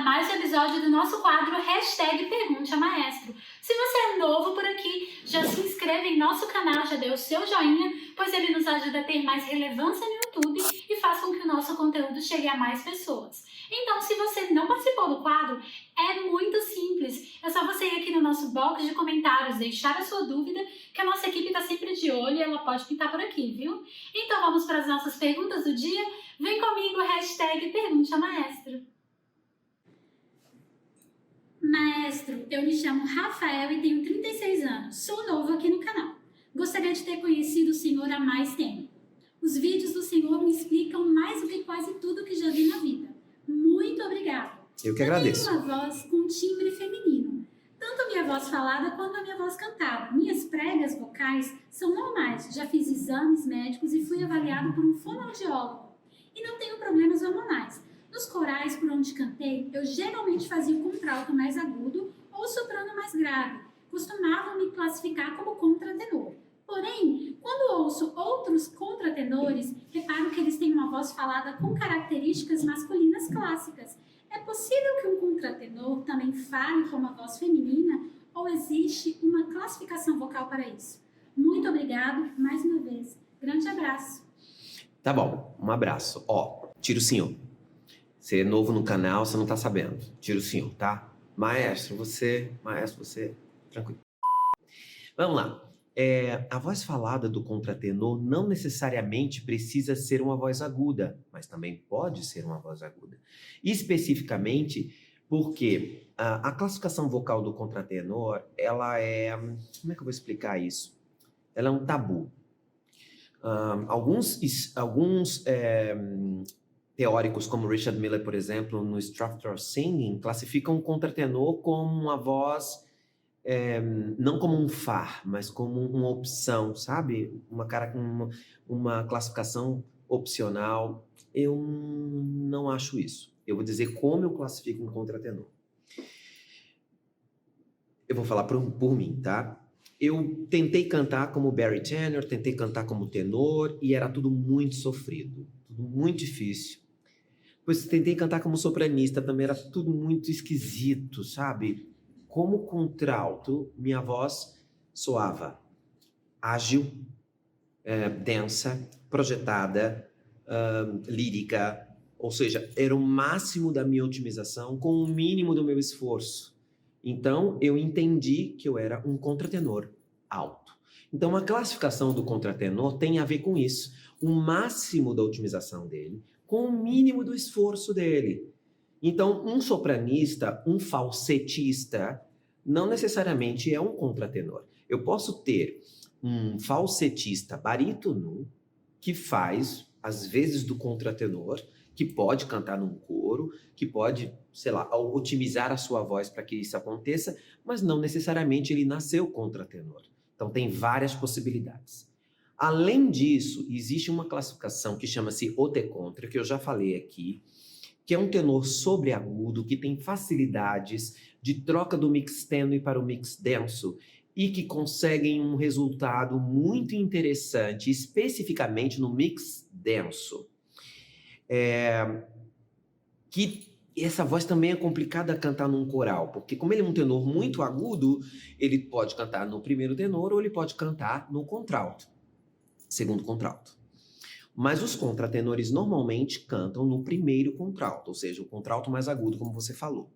mais um episódio do nosso quadro Pergunte a Maestro. Se você é novo por aqui, já se inscreva em nosso canal, já dê o seu joinha, pois ele nos ajuda a ter mais relevância no YouTube e faz com que o nosso conteúdo chegue a mais pessoas. Então, se você não participou do quadro, é muito simples. É só você ir aqui no nosso box de comentários, deixar a sua dúvida, que a nossa equipe está sempre de olho e ela pode pintar por aqui, viu? Então vamos para as nossas perguntas do dia? Vem comigo, Pergunte a Maestro. Maestro, eu me chamo Rafael e tenho 36 anos. Sou novo aqui no canal. Gostaria de ter conhecido o senhor há mais tempo. Os vídeos do senhor me explicam mais do que quase tudo que já vi na vida. Muito obrigado. Eu que agradeço. Eu tenho uma voz com timbre feminino. Tanto a minha voz falada quanto a minha voz cantada. Minhas pregas vocais são normais. Já fiz exames médicos e fui avaliado por um fonoaudiólogo. E não tenho problemas hormonais. Nos corais por onde cantei, eu geralmente fazia o contralto mais agudo ou o soprano mais grave. Costumavam me classificar como contratenor. Porém, quando ouço outros contratenores, reparo que eles têm uma voz falada com características masculinas clássicas. É possível que um contratenor também fale com uma voz feminina ou existe uma classificação vocal para isso? Muito obrigado, mais uma vez. Grande abraço. Tá bom, um abraço. Ó, tira o senhor. Você é novo no canal, você não tá sabendo. Tira o senhor, tá? Maestro, você... Tranquilo. Vamos lá. A voz falada do contratenor não necessariamente precisa ser uma voz aguda, mas também pode ser uma voz aguda. Especificamente porque a classificação vocal do contratenor, ela é... Como é que eu vou explicar isso? Ela é um tabu. Alguns teóricos, como Richard Miller, por exemplo, no Structural Singing, classificam o contratenor como uma voz... não como um far, mas como uma opção, sabe? Uma classificação opcional. Eu não acho isso. Eu vou dizer como eu classifico um contratenor. Eu vou falar por mim, tá? Eu tentei cantar como Barry Tenor, tentei cantar como tenor, e era tudo muito sofrido, tudo muito difícil. Depois tentei cantar como sopranista, também era tudo muito esquisito, sabe? Como contralto, minha voz soava ágil, densa, projetada, lírica, ou seja, era o máximo da minha otimização com o mínimo do meu esforço. Então, eu entendi que eu era um contratenor alto. Então, a classificação do contratenor tem a ver com isso, o máximo da otimização dele com o mínimo do esforço dele. Então, um sopranista, um falsetista, não necessariamente é um contratenor. Eu posso ter um falsetista barítono que faz, às vezes, do contratenor, que pode cantar num coro, que pode, sei lá, otimizar a sua voz para que isso aconteça, mas não necessariamente ele nasceu contratenor. Então, tem várias possibilidades. Além disso, existe uma classificação que chama-se haute contra, que eu já falei aqui, que é um tenor sobreagudo, que tem facilidades de troca do mix tênue para o mix denso e que conseguem um resultado muito interessante, especificamente no mix denso. Que essa voz também é complicada a cantar num coral, porque como ele é um tenor muito agudo, ele pode cantar no primeiro tenor ou ele pode cantar no contralto, segundo contralto. Mas os contratenores normalmente cantam no primeiro contralto, ou seja, o contralto mais agudo, como você falou.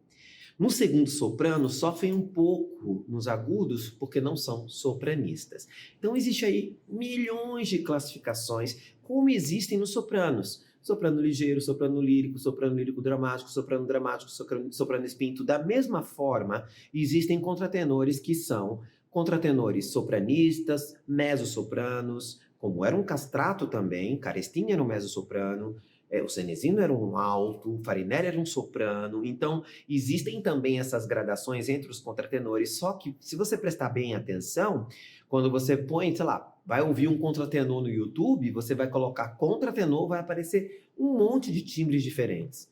No segundo soprano, sofrem um pouco nos agudos, porque não são sopranistas. Então, existe aí milhões de classificações, como existem nos sopranos. Soprano ligeiro, soprano lírico dramático, soprano espinto. Da mesma forma, existem contratenores que são contratenores sopranistas, mezzosopranos, como era um castrato também, Carestin era um mezzo-soprano, o Senesino era um alto, o Farinelli era um soprano. Então, existem também essas gradações entre os contratenores, só que se você prestar bem atenção, quando você põe, sei lá, vai ouvir um contratenor no YouTube, você vai colocar contratenor, vai aparecer um monte de timbres diferentes.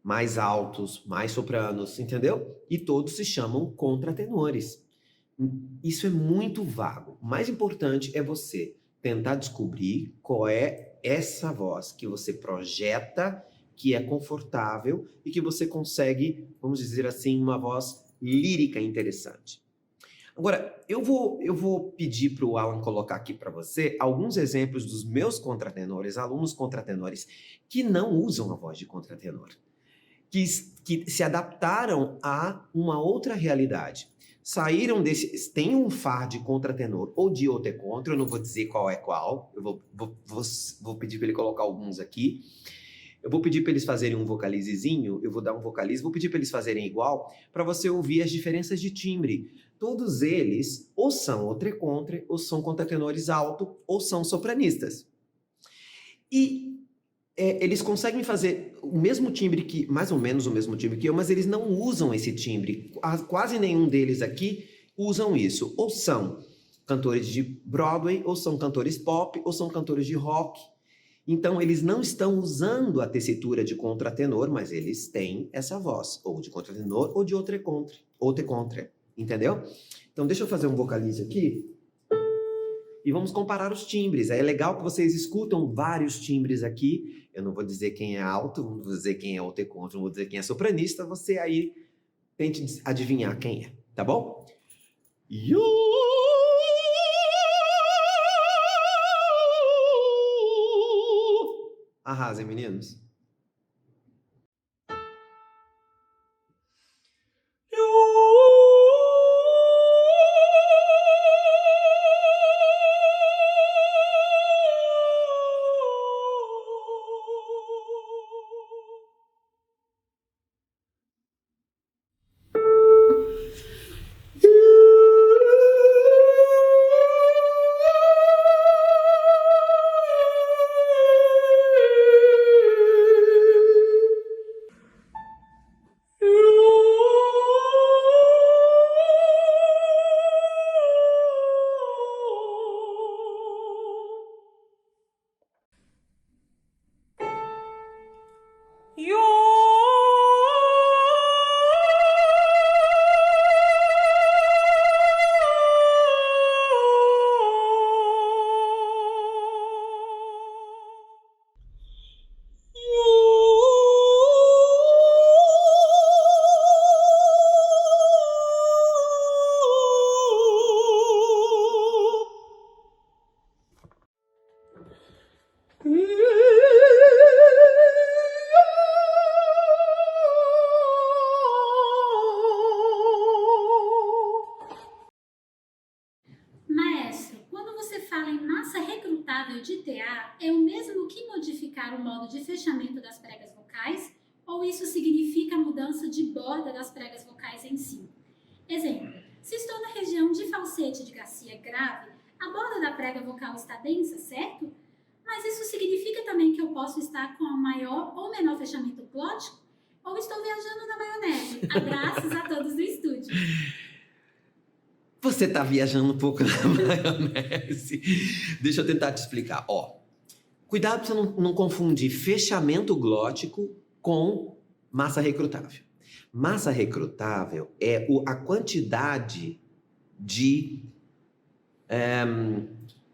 Mais altos, mais sopranos, entendeu? E todos se chamam contratenores. Isso é muito vago. O mais importante é você tentar descobrir qual é essa voz que você projeta que é confortável e que você consegue, vamos dizer assim, uma voz lírica interessante. Agora, eu vou pedir para o Alan colocar aqui para você alguns exemplos dos meus contratenores, alunos contratenores, que não usam a voz de contratenor, que se adaptaram a uma outra realidade. Saíram desse... Tem um Fá de contratenor ou de outra contra, eu não vou dizer qual é qual, eu vou pedir para ele colocar alguns aqui. Eu vou pedir para eles fazerem um vocalizezinho, eu vou dar um vocalize, vou pedir para eles fazerem igual, para você ouvir as diferenças de timbre. Todos eles ou são outra contra, ou são contratenores alto, ou são sopranistas. E eles conseguem fazer o mesmo timbre que, mais ou menos o mesmo timbre que eu, mas eles não usam esse timbre. Quase nenhum deles aqui usam isso. Ou são cantores de Broadway, ou são cantores pop, ou são cantores de rock. Então, eles não estão usando a tessitura de contratenor, mas eles têm essa voz, ou de contratenor, ou de outra contra, entendeu? Então, deixa eu fazer um vocalize aqui. E vamos comparar os timbres. É legal que vocês escutam vários timbres aqui. Eu não vou dizer quem é alto, não vou dizer quem é outra contra, não vou dizer quem é sopranista. Você aí tente adivinhar quem é, tá bom? Arrasem, meninos. Maestro, quando você fala em massa recrutável de TA, é o mesmo que modificar o modo de fechamento das pregas vocais? Ou isso significa a mudança de borda das pregas vocais em si? Exemplo, se estou na região de falsete de Garcia grave, a borda da prega vocal está densa, certo? Mas isso significa também que eu posso estar com um maior ou menor fechamento glótico? Ou estou viajando na maionese? Abraços a todos do estúdio. Você tá viajando um pouco na maionese. Deixa eu tentar te explicar. Cuidado para você não confundir fechamento glótico com massa recrutável. Massa recrutável é a quantidade de...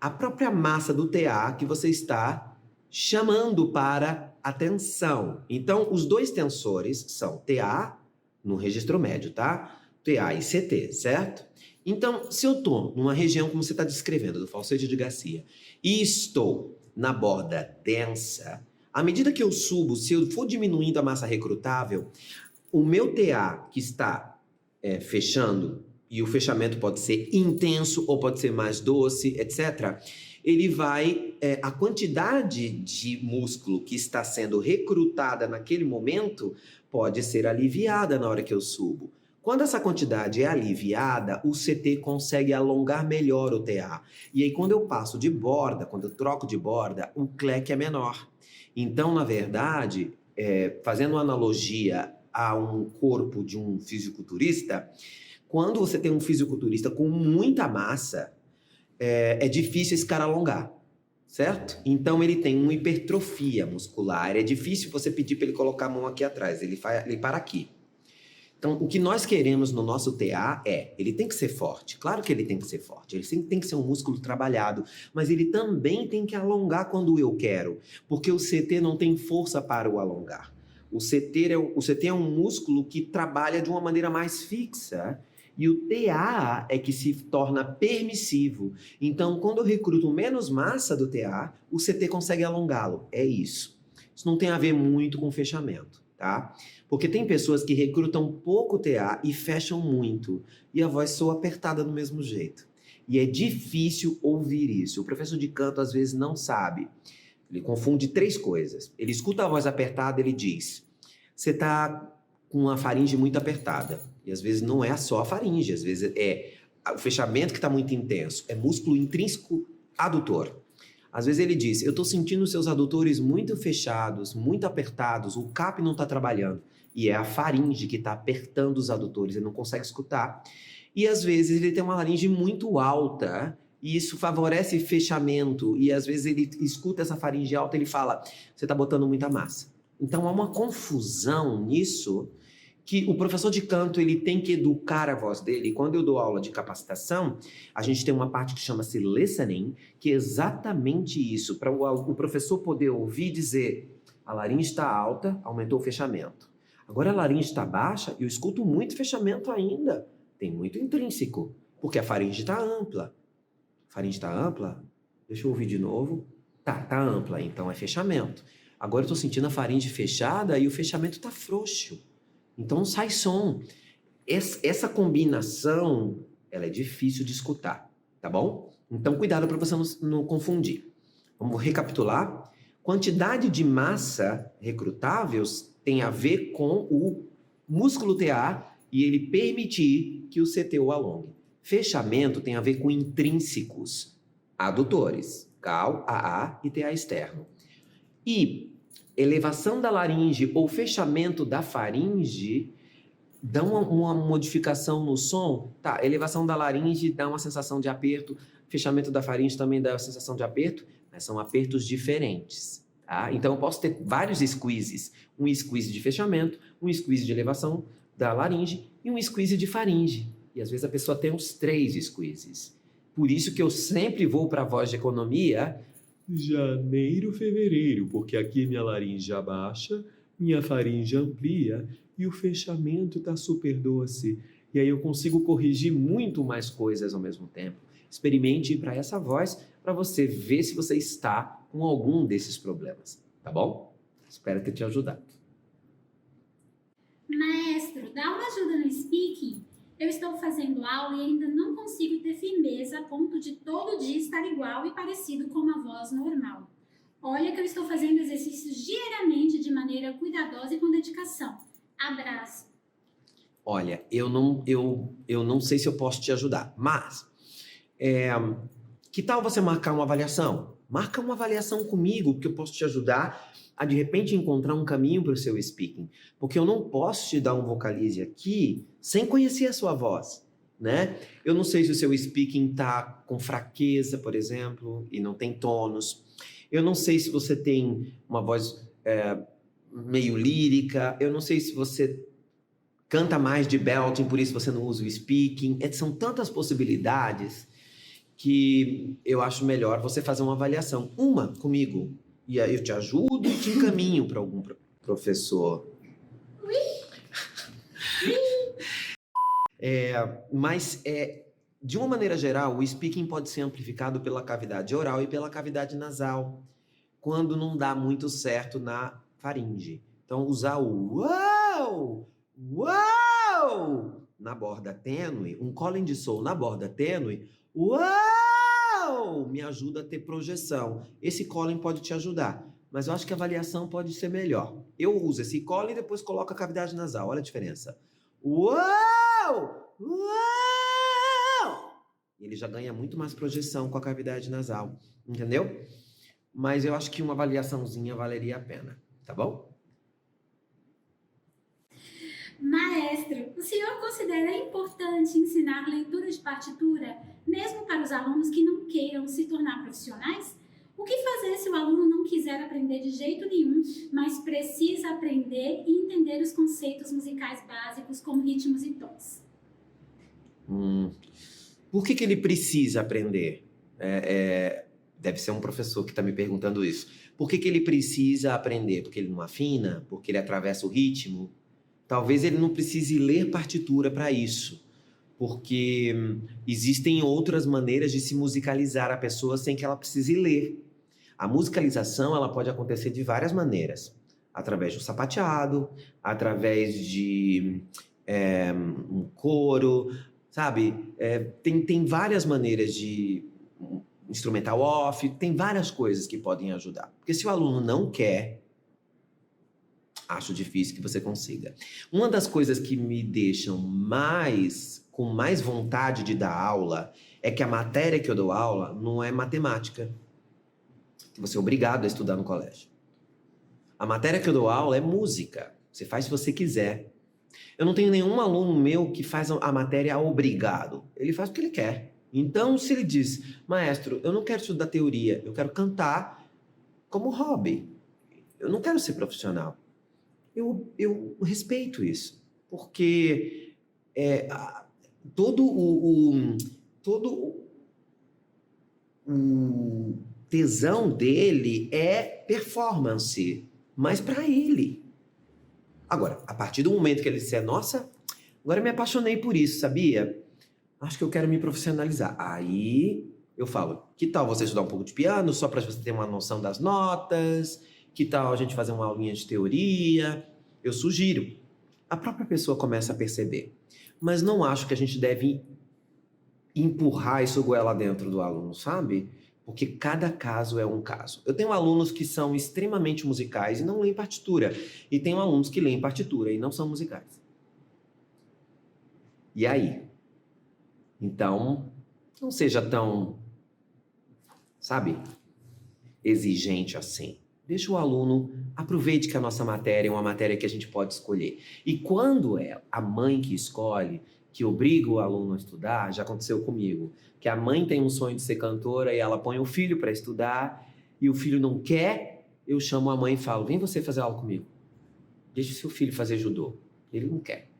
a própria massa do TA que você está chamando para atenção. Então, os dois tensores são TA no registro médio, tá? TA e CT, certo? Então, se eu estou numa região, como você está descrevendo, do falsete de Garcia, e estou na borda densa, à medida que eu subo, se eu for diminuindo a massa recrutável, o meu TA que está fechando, e o fechamento pode ser intenso ou pode ser mais doce, etc., ele vai... a quantidade de músculo que está sendo recrutada naquele momento pode ser aliviada na hora que eu subo. Quando essa quantidade é aliviada, o CT consegue alongar melhor o TA. E aí, quando eu passo de borda, quando eu troco de borda, o cleque é menor. Então, na verdade, fazendo uma analogia a um corpo de um fisiculturista, quando você tem um fisiculturista com muita massa, é difícil esse cara alongar, certo? Então, ele tem uma hipertrofia muscular. É difícil você pedir para ele colocar a mão aqui atrás. Ele para aqui. Então, o que nós queremos no nosso TA ele tem que ser forte. Claro que ele tem que ser forte. Ele sempre tem que ser um músculo trabalhado. Mas ele também tem que alongar quando eu quero. Porque o CT não tem força para o alongar. O CT é um músculo que trabalha de uma maneira mais fixa e o TA é que se torna permissivo. Então, quando eu recruto menos massa do TA, o CT consegue alongá-lo. É isso. Isso não tem a ver muito com fechamento, tá? Porque tem pessoas que recrutam pouco TA e fecham muito, e a voz soa apertada do mesmo jeito. E é difícil ouvir isso. O professor de canto às vezes não sabe. Ele confunde 3 coisas. Ele escuta a voz apertada, ele diz: você está com uma faringe muito apertada. E às vezes não é só a faringe, às vezes é o fechamento que está muito intenso. É músculo intrínseco adutor. Às vezes ele diz: eu estou sentindo seus adutores muito fechados, muito apertados, o CAP não está trabalhando. E é a faringe que está apertando os adutores, ele não consegue escutar. E às vezes ele tem uma laringe muito alta, e isso favorece fechamento, e às vezes ele escuta essa faringe alta e ele fala: você está botando muita massa. Então há uma confusão nisso, que o professor de canto ele tem que educar a voz dele. E quando eu dou aula de capacitação, a gente tem uma parte que chama-se listening, que é exatamente isso, para o professor poder ouvir e dizer: a laringe está alta, aumentou o fechamento. Agora a laringe está baixa, eu escuto muito fechamento ainda. Tem muito intrínseco, porque a faringe está ampla. A faringe está ampla? Deixa eu ouvir de novo. Tá ampla, então é fechamento. Agora eu estou sentindo a faringe fechada e o fechamento está frouxo. Então sai som. Essa combinação, ela é difícil de escutar, tá bom? Então cuidado para você não confundir. Vamos recapitular. Quantidade de massa recrutáveis tem a ver com o músculo TA e ele permitir que o CT o alongue. Fechamento tem a ver com intrínsecos adutores, CAL, AA e TA externo. E elevação da laringe ou fechamento da faringe dá uma modificação no som. Tá, elevação da laringe dá uma sensação de aperto, fechamento da faringe também dá uma sensação de aperto, mas são apertos diferentes. Tá? Então eu posso ter vários squeezes. Um squeeze de fechamento, um squeeze de elevação da laringe e um squeeze de faringe. E às vezes a pessoa tem uns 3 squeezes. Por isso que eu sempre vou para a voz de economia janeiro, fevereiro, porque aqui minha laringe abaixa, minha faringe amplia e o fechamento está super doce. E aí eu consigo corrigir muito mais coisas ao mesmo tempo. Experimente ir para essa voz para você ver se você está com algum desses problemas, tá bom? Espero ter te ajudado. Maestro, dá uma ajuda no speaking. Eu estou fazendo aula e ainda não consigo ter firmeza a ponto de todo dia estar igual e parecido com uma voz normal. Olha que eu estou fazendo exercícios diariamente de maneira cuidadosa e com dedicação. Abraço. Olha, eu não sei se eu posso te ajudar, mas que tal você marcar uma avaliação? Marca uma avaliação comigo, que eu posso te ajudar a, de repente, encontrar um caminho para o seu speaking. Porque eu não posso te dar um vocalize aqui sem conhecer a sua voz, né? Eu não sei se o seu speaking está com fraqueza, por exemplo, e não tem tônus. Eu não sei se você tem uma voz meio lírica. Eu não sei se você canta mais de belting, por isso você não usa o speaking. São tantas possibilidades que eu acho melhor você fazer uma avaliação. Uma comigo. E aí eu te ajudo e te encaminho para algum professor. Mas, de uma maneira geral, o speaking pode ser amplificado pela cavidade oral e pela cavidade nasal, quando não dá muito certo na faringe. Então, usar o uau, uau na borda tênue, um calling de sol na borda tênue, uau, me ajuda a ter projeção. Esse calling pode te ajudar, mas eu acho que a avaliação pode ser melhor. Eu uso esse calling e depois coloco a cavidade nasal. Olha a diferença. Uau! Uau! Ele já ganha muito mais projeção com a cavidade nasal, entendeu? Mas eu acho que uma avaliaçãozinha valeria a pena, tá bom? Maestro, o senhor considera importante ensinar leitura de partitura, mesmo para os alunos que não queiram se tornar profissionais? O que fazer se o aluno não quiser aprender de jeito nenhum, mas precisa aprender e entender os conceitos musicais básicos como ritmos e tons? Por que ele precisa aprender? Deve ser um professor que está me perguntando isso. Por que que ele precisa aprender? Porque ele não afina? Porque ele atravessa o ritmo? Talvez ele não precise ler partitura para isso, porque existem outras maneiras de se musicalizar a pessoa sem que ela precise ler. A musicalização ela pode acontecer de várias maneiras. Através do sapateado, através de um coro, sabe? Tem várias maneiras de instrumental off, tem várias coisas que podem ajudar. Porque se o aluno não quer, acho difícil que você consiga. Uma das coisas que me deixam com mais vontade de dar aula é que a matéria que eu dou aula não é matemática, que você é obrigado a estudar no colégio. A matéria que eu dou aula é música. Você faz se você quiser. Eu não tenho nenhum aluno meu que faz a matéria obrigado. Ele faz porque ele quer. Então, se ele diz, maestro, eu não quero estudar teoria, eu quero cantar como hobby. Eu não quero ser profissional. Eu respeito isso. Porque todo o tesão dele é performance, mas para ele. Agora, a partir do momento que ele disser, nossa, agora eu me apaixonei por isso, sabia? Acho que eu quero me profissionalizar. Aí eu falo, que tal você estudar um pouco de piano, só para você ter uma noção das notas? Que tal a gente fazer uma aulinha de teoria? Eu sugiro. A própria pessoa começa a perceber. Mas não acho que a gente deve empurrar isso goela dentro do aluno, sabe? Porque cada caso é um caso. Eu tenho alunos que são extremamente musicais e não leem partitura. E tenho alunos que leem partitura e não são musicais. E aí? Então, não seja tão, sabe, exigente assim. Deixa o aluno, aproveite que a nossa matéria é uma matéria que a gente pode escolher. E quando é a mãe que escolhe, que obriga o aluno a estudar, já aconteceu comigo, que a mãe tem um sonho de ser cantora e ela põe o filho para estudar e o filho não quer, eu chamo a mãe e falo, vem você fazer aula comigo. Deixa o seu filho fazer judô. Ele não quer.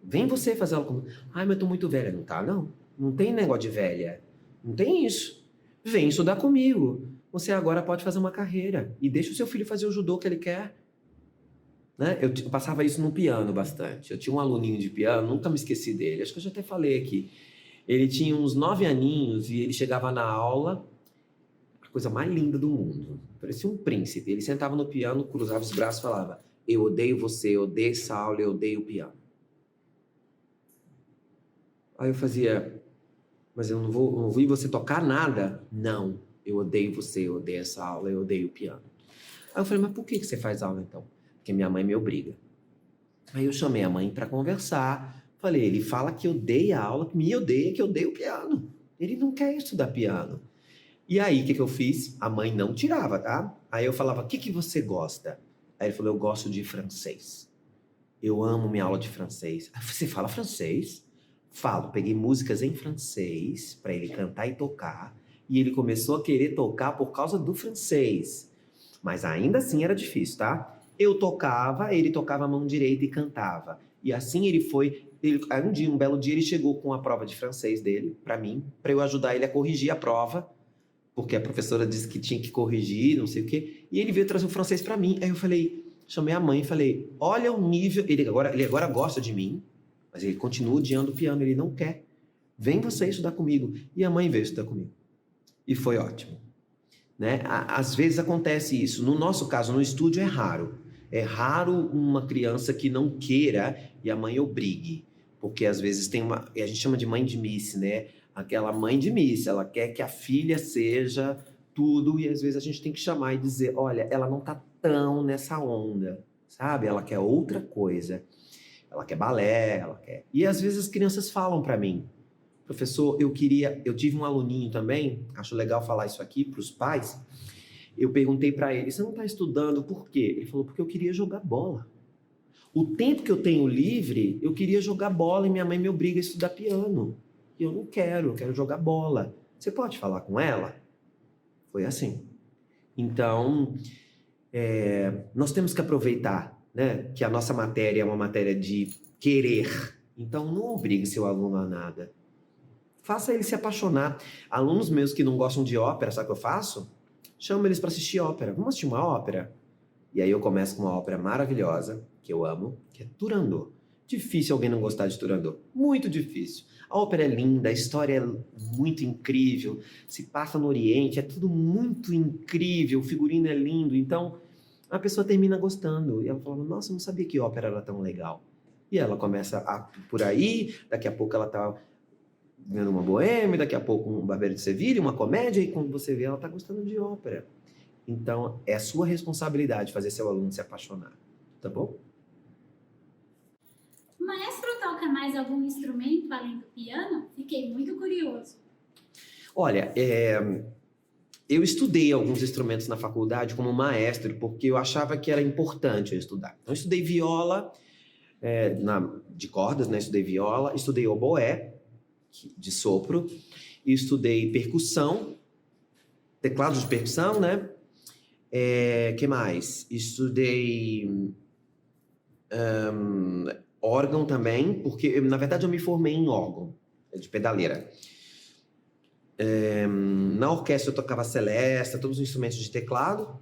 Vem você fazer aula comigo. Ai, mas eu tô muito velha. Não tá, não. Não tem negócio de velha. Não tem isso. Vem estudar comigo. Você agora pode fazer uma carreira. E deixa o seu filho fazer o judô que ele quer. Né? Eu passava isso no piano bastante. Eu tinha um aluninho de piano, nunca me esqueci dele. Acho que eu já até falei aqui. Ele tinha uns 9 aninhos e ele chegava na aula, a coisa mais linda do mundo. Parecia um príncipe. Ele sentava no piano, cruzava os braços e falava, eu odeio você, eu odeio essa aula, eu odeio o piano. Aí eu fazia, mas eu não vou ouvir você tocar nada? Não, eu odeio você, eu odeio essa aula, eu odeio o piano. Aí eu falei, mas por que você faz aula então? Porque minha mãe me obriga. Aí eu chamei a mãe para conversar, falei, ele fala que odeia a aula, que me odeia, que odeia o piano. Ele não quer estudar piano. E aí, o que eu fiz? A mãe não tirava, tá? Aí eu falava, o que você gosta? Aí ele falou, eu gosto de francês. Eu amo minha aula de francês. Aí você fala francês? Falo, peguei músicas em francês para ele cantar e tocar, e ele começou a querer tocar por causa do francês. Mas ainda assim era difícil, tá? Eu tocava, ele tocava a mão direita e cantava. E assim ele foi. Aí um belo dia, ele chegou com a prova de francês dele para mim, para eu ajudar ele a corrigir a prova, porque a professora disse que tinha que corrigir, não sei o quê. E ele veio trazer o francês para mim. Aí eu falei, chamei a mãe e falei, olha o nível. Ele agora gosta de mim. Mas ele continua odiando o piano, ele não quer. Vem você estudar comigo. E a mãe veio estudar comigo. E foi ótimo. Né? Às vezes acontece isso. No nosso caso, no estúdio é raro. É raro uma criança que não queira e a mãe obrigue. Porque às vezes tem uma... A gente chama de mãe de miss, né? Aquela mãe de miss. Ela quer que a filha seja tudo e às vezes a gente tem que chamar e dizer, olha, ela não tá tão nessa onda, sabe? Ela quer outra coisa. Ela quer balé, ela quer... E às vezes as crianças falam para mim, professor, eu tive um aluninho também, acho legal falar isso aqui para os pais, eu perguntei para ele, você não está estudando por quê? Ele falou, porque eu queria jogar bola. O tempo que eu tenho livre, eu queria jogar bola e minha mãe me obriga a estudar piano. E eu não quero, eu quero jogar bola. Você pode falar com ela? Foi assim. Então, nós temos que aproveitar, né, que a nossa matéria é uma matéria de querer. Então, não obrigue seu aluno a nada. Faça ele se apaixonar. Alunos meus que não gostam de ópera, sabe o que eu faço? chamo eles para assistir ópera. Vamos assistir uma ópera? E aí eu começo com uma ópera maravilhosa, que eu amo, que é Turandot. Difícil alguém não gostar de Turandot. Muito difícil. A ópera é linda, a história é muito incrível, se passa no Oriente, é tudo muito incrível, o figurino é lindo. Então, a pessoa termina gostando. E ela fala, nossa, eu não sabia que ópera era tão legal. E ela começa por aí, daqui a pouco ela tá vendo uma boêmia, daqui a pouco um Barbeiro de Sevilha, uma comédia, e quando você vê, ela tá gostando de ópera. Então, é a sua responsabilidade fazer seu aluno se apaixonar, tá bom? O maestro toca mais algum instrumento além do piano? Fiquei muito curioso. Olha, eu estudei alguns instrumentos na faculdade como maestro, porque eu achava que era importante eu estudar. Então, eu estudei viola, de cordas, né? Estudei viola, estudei oboé, de sopro, e estudei percussão, teclados de percussão, né? Que mais? Estudei órgão também, porque, na verdade, eu me formei em órgão, de pedaleira. Na orquestra eu tocava celesta, todos os instrumentos de teclado.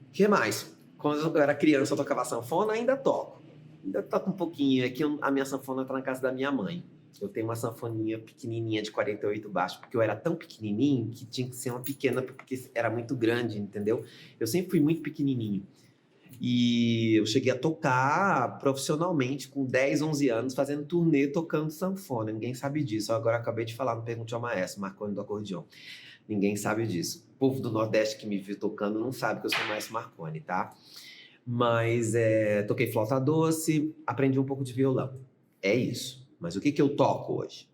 O que mais? Quando eu era criança eu tocava sanfona, ainda toco. Ainda toco um pouquinho. Aqui a minha sanfona tá na casa da minha mãe. Eu tenho uma sanfoninha pequenininha de 48 baixos, porque eu era tão pequenininho que tinha que ser uma pequena, porque era muito grande, entendeu? Eu sempre fui muito pequenininho. E eu cheguei a tocar profissionalmente com 10, 11 anos, fazendo turnê tocando sanfona. Ninguém sabe disso. Agora acabei de falar no Pergunte ao Maestro, Marconi do acordeão. Ninguém sabe disso. O povo do Nordeste que me viu tocando não sabe que eu sou o Maestro Marconi, tá? Mas toquei flauta doce, aprendi um pouco de violão. É isso. Mas o que eu toco hoje?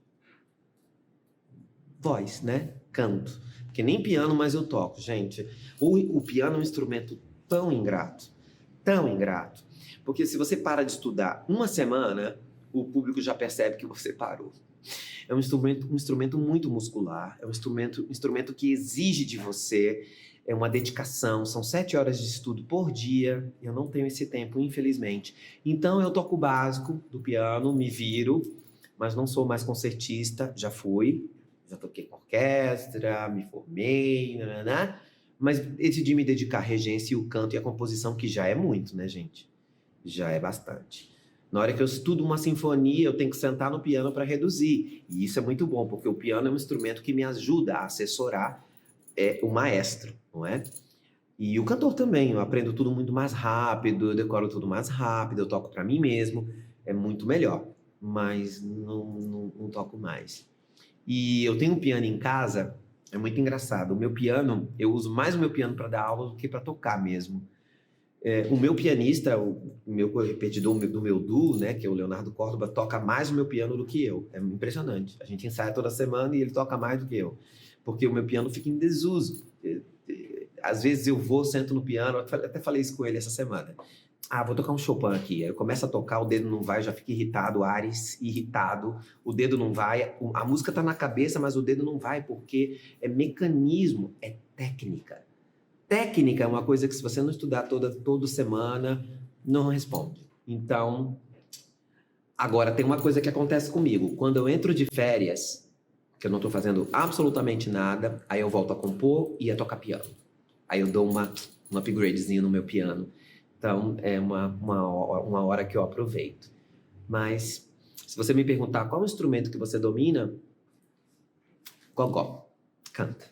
Voz, né? Canto. Porque nem piano, mas eu toco, gente. O piano é um instrumento tão ingrato. Tão ingrato. Porque se você para de estudar uma semana, o público já percebe que você parou. É um instrumento muito muscular, é um instrumento que exige de você uma dedicação, são 7 horas de estudo por dia, eu não tenho esse tempo, infelizmente. Então eu toco o básico do piano, me viro, mas não sou mais concertista, já fui, já toquei com orquestra, me formei, né? Mas decidi me dedicar à regência e o canto e a composição, que já é muito, né, gente? Já é bastante. Na hora que eu estudo uma sinfonia, eu tenho que sentar no piano para reduzir. E isso é muito bom, porque o piano é um instrumento que me ajuda a assessorar o maestro, não é? E o cantor também, eu aprendo tudo muito mais rápido, eu decoro tudo mais rápido, eu toco para mim mesmo, é muito melhor. Mas não toco mais. E eu tenho um piano em casa. É muito engraçado. O meu piano, eu uso mais o meu piano para dar aula do que para tocar mesmo. O meu pianista, o meu repetidor do meu duo, né, que é o Leonardo Córdoba, toca mais o meu piano do que eu. É impressionante. A gente ensaia toda semana e ele toca mais do que eu. Porque o meu piano fica em desuso. Às vezes eu sento no piano, até falei isso com ele essa semana. Vou tocar um Chopin aqui. Aí eu começo a tocar, o dedo não vai, já fica irritado, Ares, irritado. O dedo não vai. A música tá na cabeça, mas o dedo não vai, porque é mecanismo, é técnica. Técnica é uma coisa que se você não estudar toda semana, não responde. Então, agora tem uma coisa que acontece comigo. Quando eu entro de férias, que eu não tô fazendo absolutamente nada, aí eu volto a compor e a tocar piano. Aí eu dou um upgradezinho no meu piano. Então, é uma hora que eu aproveito. Mas, se você me perguntar qual instrumento que você domina, gogó, canta.